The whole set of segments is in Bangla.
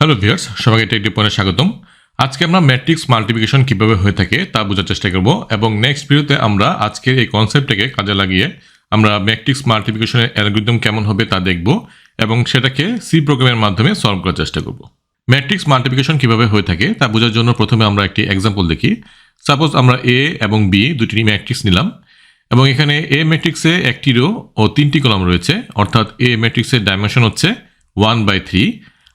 হ্যালো ভিউয়ার্স, সবাইকে টেকটি পয়েন্টে স্বাগতম। আজকে আমরা ম্যাট্রিক্স মাল্টিপ্লিকেশন কিভাবে হয়ে থাকে তা বোঝার চেষ্টা করব এবং নেক্সট ভিডিওতে আমরা আজকের এই কনসেপ্টটাকে কাজে লাগিয়ে আমরা ম্যাট্রিক্স মাল্টিপ্লিকেশনের অ্যালগরিদম কেমন হবে তা দেখব এবং সেটাকে সি প্রোগ্রামের মাধ্যমে সলভ করার চেষ্টা করব। ম্যাট্রিক্স মাল্টিপ্লিকেশন কিভাবে হয়ে থাকে তা বোঝার জন্য প্রথমে আমরা একটি এক্সাম্পল দেখি। সাপোজ আমরা এ এবং বি দুটি ম্যাট্রিক্স নিলাম এবং এখানে এ ম্যাট্রিক্সে একটি রো ও তিনটি কলাম রয়েছে, অর্থাৎ এ ম্যাট্রিক্সের ডাইমেনশন হচ্ছে 1/3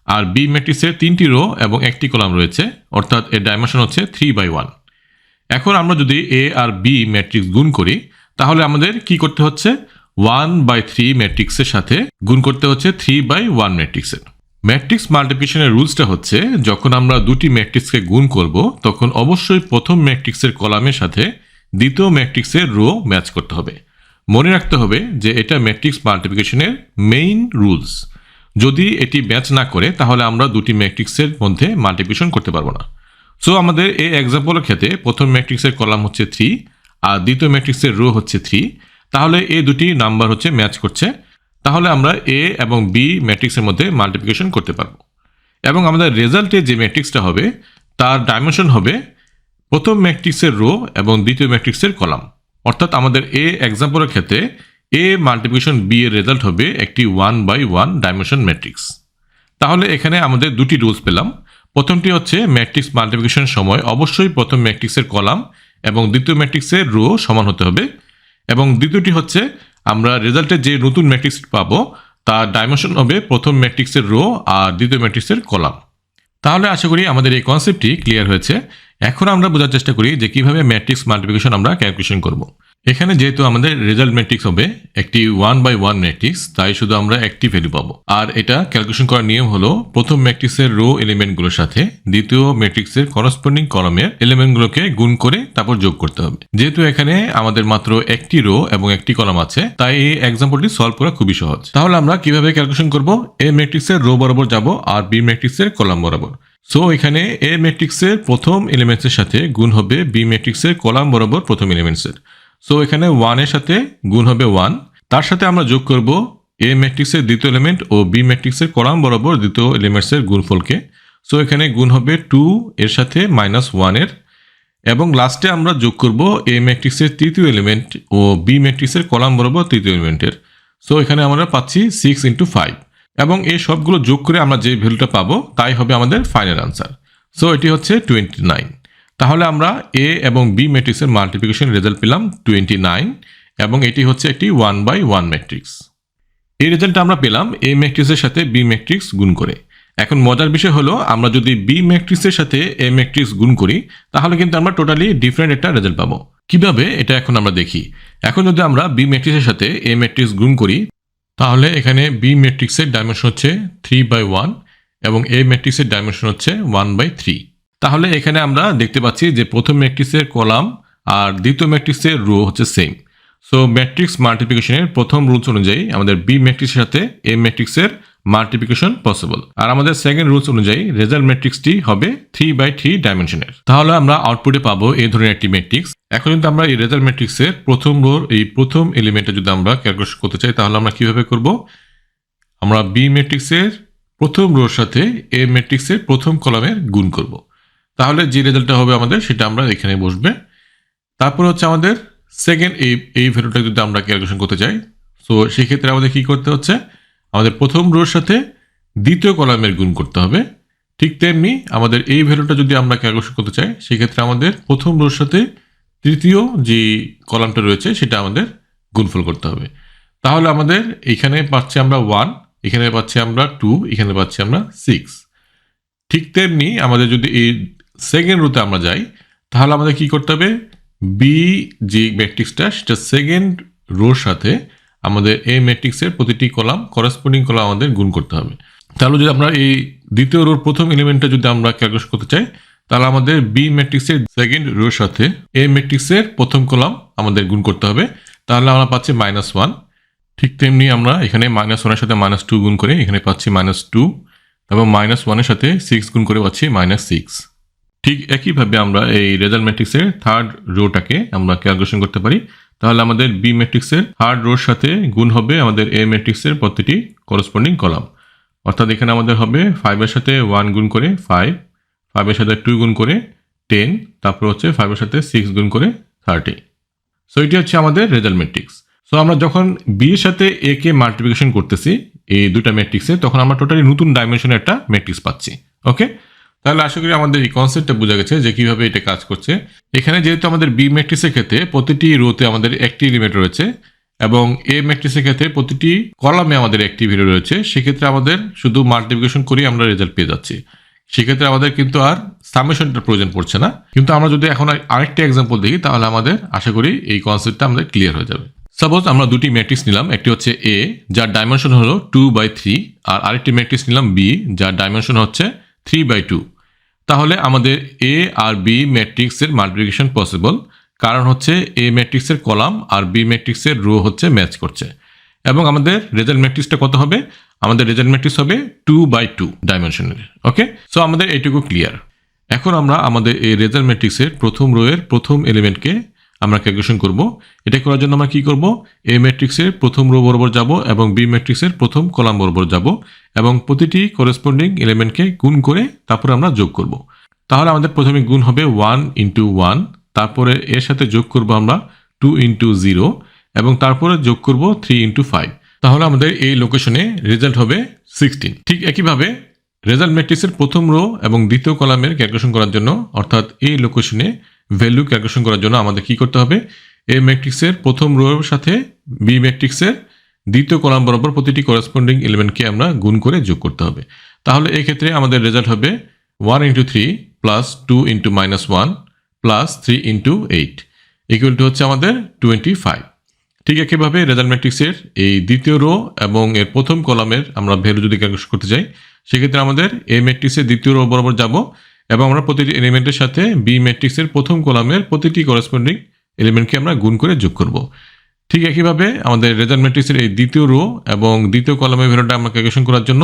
আর বি ম্যাট্রিক্সের তিনটি রো এবং একটি কলাম রয়েছে, অর্থাৎ এর ডাইমেনশন হচ্ছে 3/1। এখন আমরা যদি এ আর বি ম্যাট্রিক্স গুণ করি তাহলে আমাদের কি করতে হচ্ছে, 1/3 ম্যাট্রিক্সের সাথে গুণ করতে হচ্ছে 3/1 ম্যাট্রিক্সের। ম্যাট্রিক্স মাল্টিপ্লিকেশনের রুলসটা হচ্ছে, যখন আমরা দুটি ম্যাট্রিক্সকে গুণ করব তখন অবশ্যই প্রথম ম্যাট্রিক্সের কলামের সাথে দ্বিতীয় ম্যাট্রিক্সের রো ম্যাচ করতে হবে। মনে রাখতে হবে যে এটা ম্যাট্রিক্স মাল্টিপ্লিকেশনের মেইন রুলস। যদি এটি ম্যাচ না করে তাহলে আমরা দুটি ম্যাট্রিক্সের মধ্যে মাল্টিপ্লিকেশন করতে পারবো না। সো আমাদের এই এক্সাম্পলের ক্ষেত্রে প্রথম ম্যাট্রিক্সের কলাম হচ্ছে 3 আর দ্বিতীয় ম্যাট্রিক্সের রো হচ্ছে 3, তাহলে এই দুটি নাম্বার হচ্ছে ম্যাচ করছে, তাহলে আমরা এ এবং বি ম্যাট্রিক্সের মধ্যে মাল্টিপ্লিকেশন করতে পারবো এবং আমাদের রেজাল্টে যে ম্যাট্রিক্সটা হবে তার ডাইমেনশন হবে প্রথম ম্যাট্রিক্সের রো এবং দ্বিতীয় ম্যাট্রিক্সের কলাম। অর্থাৎ আমাদের এ এক্সাম্পলের ক্ষেত্রে এ মাল্টিপ্লিকেশন বি এর রেজাল্ট হবে একটি 1/1 ডাইমেনশন ম্যাট্রিক্স। তাহলে এখানে আমাদের দুটি রুলস পেলাম। প্রথমটি হচ্ছে ম্যাট্রিক্স মাল্টিপ্লিকেশন সময় অবশ্যই প্রথম ম্যাট্রিক্সের কলাম এবং দ্বিতীয় ম্যাট্রিক্সের রো সমান হতে হবে, এবং দ্বিতীয়টি হচ্ছে আমরা রেজাল্টে যে নতুন ম্যাট্রিক্স পাবো তার ডাইমেনশন হবে প্রথম ম্যাট্রিক্সের রো আর দ্বিতীয় ম্যাট্রিক্সের কলাম। তাহলে আশা করি আমাদের এই কনসেপ্টটি ক্লিয়ার হয়েছে। এখন আমরা বোঝার চেষ্টা করি যে কিভাবে ম্যাট্রিক্স মাল্টিপ্লিকেশন আমরা ক্যালকুলেশন করব। এখানে যেহেতু আমাদের রেজাল্ট ম্যাট্রিক্স হবে একটি 1/1 ম্যাট্রিক্স, তাই শুধু আমরা একটি ভ্যালু পাবো। আর এটা ক্যালকুলেশন করার নিয়ম হলো প্রথম ম্যাট্রিক্সের রো এলিমেন্টগুলোর সাথে দ্বিতীয় ম্যাট্রিক্সের করসপন্ডিং কলামের এলিমেন্টগুলোকে গুণ করে তারপর যোগ করতে হবে। যেহেতু এখানে আমাদের মাত্র একটি রো এবং একটি কলাম আছে, তাই এই এক্সাম্পলটি সলভ করা খুবই সহজ। তাহলে আমরা কিভাবে ক্যালকুলেশন করব, এ ম্যাট্রিক্সের রো বরাবর যাব আর বি ম্যাট্রিক্সের কলাম বরাবর। সো এখানে এ ম্যাট্রিক্সের প্রথম এলিমেন্টসের সাথে গুণ হবে বি ম্যাট্রিক্সের কলাম বরাবর প্রথম এলিমেন্টসের। সো এখানে 1 এর সাথে গুণ হবে 1, তার সাথে আমরা যোগ করব এ ম্যাট্রিক্সের দ্বিতীয় এলিমেন্ট ও বি ম্যাট্রিক্সের কলাম বরাবর দ্বিতীয় এলিমেন্টসের গুণফলকে। সো এখানে গুণ হবে 2 এর সাথে -1 এর, এবং লাস্টে আমরা যোগ করব এ ম্যাট্রিক্সের তৃতীয় এলিমেন্ট ও বি ম্যাট্রিক্সের কলাম বরাবর তৃতীয় এলিমেন্টের। সো এখানে আমরা পাচ্ছি 6 × 5, এবং এই সবগুলো যোগ করে আমরা যে ভ্যালুটা পাবো তাই হবে আমাদের ফাইনাল আনসার। সো এটি হচ্ছে 29। তাহলে আমরা এ এবং বি ম্যাট্রিক্সের মাল্টিপ্লিকেশন রেজাল্ট পেলাম 29, এবং এটি হচ্ছে একটি 1/1 ম্যাট্রিক্স। এই রেজাল্টটা আমরা পেলাম এ ম্যাট্রিক্সের সাথে বি ম্যাট্রিক্স গুণ করে। এখন মজার বিষয় হলো, আমরা যদি বি ম্যাট্রিক্সের সাথে এ ম্যাট্রিক্স গুণ করি তাহলে কিন্তু আমরা টোটালি ডিফারেন্ট একটা রেজাল্ট পাবো। কিভাবে এটা এখন আমরা দেখি। এখন যদি আমরা বি ম্যাট্রিক্সের সাথে এ ম্যাট্রিক্স গুণ করি তাহলে এখানে বি ম্যাট্রিক্সের ডাইমেনশন হচ্ছে 3/1 এবং এ ম্যাট্রিক্সের ডাইমেনশন হচ্ছে 1/3। তাহলে এখানে আমরা দেখতে পাচ্ছি যে প্রথম ম্যাট্রিক্সের কলাম আর দ্বিতীয় ম্যাট্রিক্সের রো হচ্ছে সেম। সো ম্যাট্রিক্স মাল্টিপ্লিকেশনের প্রথম রুলস অনুযায়ী আমাদের বি ম্যাট্রিক্সের সাথে এ ম্যাট্রিক্সের মাল্টিপ্লিকেশন পসিবল, আর আমাদের সেকেন্ড রুলস অনুযায়ী রেজাল্ট ম্যাট্রিক্সটি হবে 3/3 ডাইমেনশনের। তাহলে আমরা আউটপুটে পাবো এই ধরনের একটি ম্যাট্রিক্স। এখন যদি আমরা এই রেজাল্ট ম্যাট্রিক্সের প্রথম রোর এই প্রথম এলিমেন্টে যদি আমরা ক্যালকুলেশন করতে চাই তাহলে আমরা কিভাবে করব, আমরা বি ম্যাট্রিক্সের প্রথম রোর সাথে এ ম্যাট্রিক্সের প্রথম কলামের গুণ করব। তাহলে যে রেজাল্টটা হবে আমাদের সেটা আমরা এখানে বসবে। তারপর হচ্ছে আমাদের সেকেন্ড এই ভ্যালুটা যদি আমরা ক্যালকুলেশন করতে চাই, সো সেক্ষেত্রে আমাদের কি করতে হচ্ছে, আমাদের প্রথম রোর সাথে দ্বিতীয় কলামের গুণ করতে হবে। ঠিক তেমনি আমাদের এই ভ্যালুটা যদি আমরা ক্যালকুলেশন করতে চাই সেক্ষেত্রে আমাদের প্রথম রোর সাথে তৃতীয় যে কলামটা রয়েছে সেটা আমাদের গুণফল করতে হবে। তাহলে আমাদের এখানে পাচ্ছি আমরা 1, এখানে পাচ্ছি আমরা 2, এখানে পাচ্ছি আমরা 6। ঠিক তেমনি আমাদের যদি এই সেকেন্ড রোতে আমরা যাই তাহলে আমাদের কি করতে হবে, বি যে ম্যাট্রিক্সটা সেটা সেকেন্ড রোর সাথে আমাদের এ ম্যাট্রিক্সের প্রতিটি কলাম করসপন্ডিং কলাম আমাদের গুণ করতে হবে। তাহলে যদি আমরা এই দ্বিতীয় রোর প্রথম এলিমেন্টটা যদি আমরা ক্যালকুলেশন করতে চাই তাহলে আমাদের বি ম্যাট্রিক্সের সেকেন্ড রোর সাথে এ ম্যাট্রিক্সের প্রথম কলাম আমাদের গুণ করতে হবে। তাহলে আমরা পাচ্ছি -1। ঠিক তেমনি আমরা এখানে -1 এর সাথে -2 গুণ করে এখানে পাচ্ছি -2, এবং -1 এর সাথে 6 গুণ করে পাচ্ছি -6। ঠিক একইভাবে আমরা এই রেজাল্ট ম্যাট্রিক্সের থার্ড রোটাকে আমরা ক্যালকুলেশন করতে পারি। তাহলে আমাদের বি ম্যাট্রিক্সের থার্ড রোর সাথে গুণ হবে আমাদের এ ম্যাট্রিক্সের প্রতিটি করসপন্ডিং কলাম, অর্থাৎ এখানে আমাদের হবে 5 এর সাথে 1 গুণ করে 5, 5 এর সাথে 2 গুণ করে 10, তারপর হচ্ছে 5 এর সাথে 6 গুণ করে 30। সো এটি হচ্ছে আমাদের রেজাল্ট ম্যাট্রিক্স। সো আমরা যখন বি এর সাথে এ কে মাল্টিপ্লিকেশন করতেছি এই দুটা ম্যাট্রিক্সে, তখন আমরা টোটালি নতুন ডাইমেনশনের একটা ম্যাট্রিক্স পাচ্ছি। ওকে, তাহলে আশা করি আমাদের এই কনসেপ্টটা বোঝা গেছে যে কিভাবে এটা কাজ করছে। এখানে যেহেতু আমাদের বি ম্যাট্রিক্সের ক্ষেত্রে প্রতিটি রোতে আমাদের একটি এলিমেন্ট রয়েছে এবং এ ম্যাট্রিক্সের ক্ষেত্রে প্রতিটি কলামে আমাদের একটি ভ্যালু রয়েছে, সেক্ষেত্রে আমাদের শুধু মাল্টিপ্লিকেশন করেই আমরা রেজাল্ট পেয়ে যাচ্ছি। সেক্ষেত্রে আমাদের কিন্তু আর সামেশনটার প্রয়োজন পড়ছে না। কিন্তু আমরা যদি এখন আরেকটি এক্সাম্পল দেখি, তাহলে আমাদের আশা করি এই কনসেপ্টটা আমাদের ক্লিয়ার হয়ে যাবে। সাপোজ আমরা দুটি ম্যাট্রিক্স নিলাম, একটি হচ্ছে এ যার ডাইমেনশন হলো 2/3, আর আরেকটি ম্যাট্রিক্স নিলাম বি যার ডাইমেনশন হচ্ছে 3/2। তাহলে আমাদের এ আর বি ম্যাট্রিক্সের মাল্টিপ্লিকেশন পসিবল, কারণ হচ্ছে এ ম্যাট্রিক্সের কলাম আর বি ম্যাট্রিক্সের রো হচ্ছে ম্যাচ করছে। এবং আমাদের রেজাল্ট ম্যাট্রিক্সটা কত হবে? আমাদের রেজাল্ট ম্যাট্রিক্স হবে 2/2 ডাইমেনশনের। ওকে, সো আমাদের এইটুকু ক্লিয়ার। এখন আমরা আমাদের এই রেজাল্ট ম্যাট্রিক্সের প্রথম রো এর প্রথম এলিমেন্টকে আমরা ক্যালকুলেশন করব। এটা করার জন্য আমরা কি করব? এ ম্যাট্রিক্সের প্রথম রো বরাবর যাব এবং বি ম্যাট্রিক্সের প্রথম কলাম বরাবর যাব এবং প্রতিটি করেসপন্ডিং এলিমেন্টকে গুণ করে তারপরে আমরা যোগ করব। তাহলে আমাদের প্রথমে গুণ হবে 1 × 1, তারপরে এর সাথে যোগ করব আমরা 2 × 0 এবং তারপরে যোগ করব 3 × 5। তাহলে আমাদের এই লোকেশনে রেজাল্ট হবে 16। ঠিক একইভাবে রেজাল্ট ম্যাট্রিক্সের প্রথম রো এবং দ্বিতীয় কলামের ক্যালকুলেশন করার জন্য, অর্থাৎ এই লোকেশনে ভ্যালু ক্যালকুলেশন করার জন্য আমাদের কি করতে হবে? এ ম্যাট্রিক্সের প্রথম রোর সাথে বি ম্যাট্রিক্সের দ্বিতীয় কলাম বরাবর প্রতিটি করেসপন্ডিং এলিমেন্টকে আমরা গুণ করে যোগ করতে হবে। তাহলে এই ক্ষেত্রে আমাদের রেজাল্ট হবে 1 × 3 প্লাস 2 × -1 প্লাস 3 × 8 ইকুয়াল টু হচ্ছে আমাদের 25। ঠিক একইভাবে রেজাল্ট ম্যাট্রিক্সের এই দ্বিতীয় রো এবং এর প্রথম কলামের আমরা ভ্যালু যদি ক্যালকুলেশন করতে চাই, সেক্ষেত্রে আমাদের এ ম্যাট্রিক্সের দ্বিতীয় রো বরাবর যাব এবং আমরা প্রতিটি এলিমেন্টের সাথে বি ম্যাট্রিক্সের প্রথম কলামের প্রতিটি করেসপন্ডিং এলিমেন্টকে আমরা গুণ করে যোগ করব। ঠিক একইভাবে আমাদের রেজাল্ট ম্যাট্রিক্সের এই দ্বিতীয় রো এবং দ্বিতীয় কলামের ভ্যালুটা আমরা ক্যালকুলেশন করার জন্য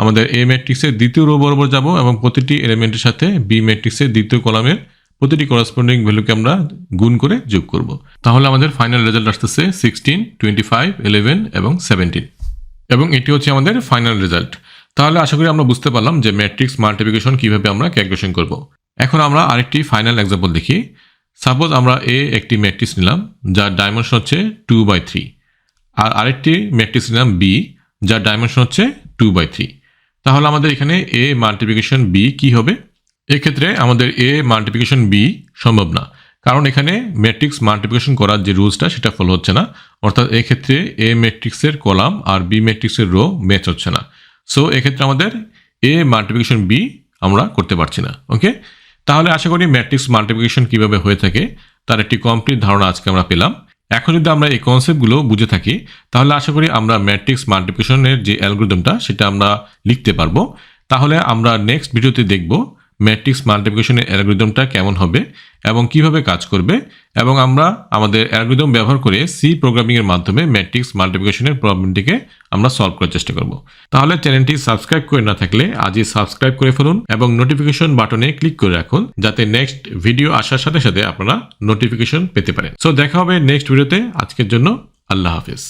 আমাদের এ ম্যাট্রিক্সের দ্বিতীয় রো বরাবর যাব এবং প্রতিটি এলিমেন্টের সাথে বি ম্যাট্রিক্সের দ্বিতীয় কলামের প্রতিটি করেসপন্ডিং ভ্যালুকে আমরা গুণ করে যোগ করব। তাহলে আমাদের ফাইনাল রেজাল্ট আসতেছে 16, 25, 11 এবং 17 এবং এটি হচ্ছে আমাদের ফাইনাল রেজাল্ট। তাহলে আশা করি আমরা বুঝতে পারলাম যে ম্যাট্রিক্স মাল্টিপ্লিকেশন কিভাবে আমরা ক্যালকুলেশন করব। এখন আমরা আরেকটি ফাইনাল এক্সাম্পল দেখি। সাপোজ আমরা একটি ম্যাট্রিক্স নিলাম যার ডাইমেনশন হচ্ছে 2/3, আর আরেকটি ম্যাট্রিক্স নিলাম বি যার ডাইমেনশন হচ্ছে 2/3। তাহলে আমাদের এখানে এ মাল্টিপ্লিকেশন বি কি হবে? এক্ষেত্রে আমাদের এ মাল্টিপ্লিকেশন বি সম্ভব না, কারণ এখানে ম্যাট্রিক্স মাল্টিপ্লিকেশন করার যে রুলসটা সেটা ফলো হচ্ছে না। অর্থাৎ এক্ষেত্রে এ ম্যাট্রিক্সের কলাম আর বি ম্যাট্রিক্সের রো ম্যাচ হচ্ছে না। সো এক্ষেত্রে আমাদের এ মাল্টিপ্লিকেশন বি আমরা করতে পারছি না। ওকে, তাহলে আশা করি ম্যাট্রিক্স মাল্টিপ্লিকেশন কিভাবে হয়ে থাকে তার একটি কমপ্লিট ধারণা আজকে আমরা পেলাম। এখন যদি আমরা এই কনসেপ্টগুলো বুঝে থাকি, তাহলে আশা করি আমরা ম্যাট্রিক্স মাল্টিপ্লিকেশনের যে অ্যালগরিদমটা সেটা আমরা লিখতে পারবো। তাহলে আমরা নেক্সট ভিডিওতে দেখব ম্যাট্রিক্স মাল্টিপ্লিকেশনের অ্যালগরিদমটা কেমন হবে এবং কিভাবে কাজ করবে, এবং আমরা আমাদের অ্যালগরিদম ব্যবহার করে সি প্রোগ্রামিংয়ের মাধ্যমে ম্যাট্রিক্স মাল্টিপ্লিকেশনের প্রবলেমটিকে আমরা সলভ করার চেষ্টা করব। তাহলে চ্যানেলটি সাবস্ক্রাইব করে না থাকলে আজই সাবস্ক্রাইব করে ফেলুন এবং নোটিফিকেশন বাটনে ক্লিক করে রাখুন, যাতে নেক্সট ভিডিও আসার সাথে সাথে আপনারা নোটিফিকেশন পেতে পারেন। সো দেখা হবে নেক্সট ভিডিওতে। আজকের জন্য আল্লাহ হাফেজ।